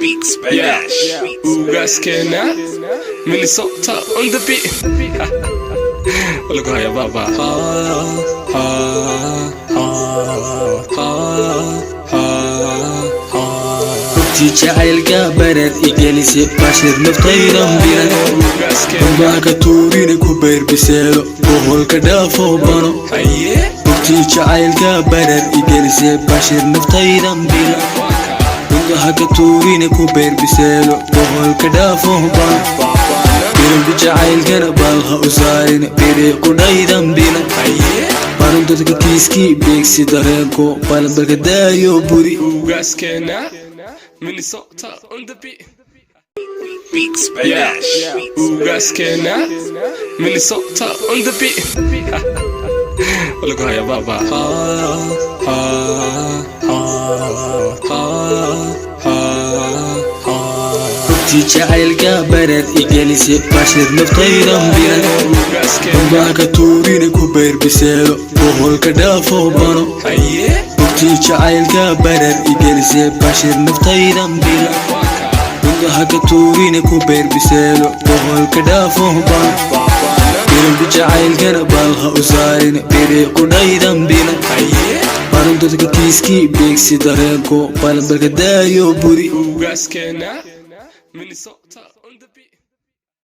Beat Splash. Ugaskena Minnesota on the beat. Look how you baba. jacaylka bareed igelise bashir naftaydan bilan umbaaka tuurine ku beerbiseelo boqolka dhaafo bano jacaylka bareed igelise bashir naftaydan bilan umbaaka tuurine ku beerbiseelo boqolka dhaafo bano bilanku jacaylkana balha usaarin biriiqudhaydan bilan barun dadka kiiskii beegsi dareenko balanbalka daayo buri Ugaskena Minnesota on the beat. Beat Splash. Ugaskena Minnesota on the beat. Look how you baba. jacaylka bareed igelise bashir naftaydan bilan umbaaka tuurine ku beerbiseelo boqolka dhaafo bano jacaylka bareed igelise bashir naftaydan bilan umbaaka tuurine ku beerbiseelo boqolka dhaafo bano bilanku jacaylkana balha usaarin biriiqudhaydan bilan barun dadka kiiskii beegsi dareenko balanbalka daayo buri Ugaskena Minnesota.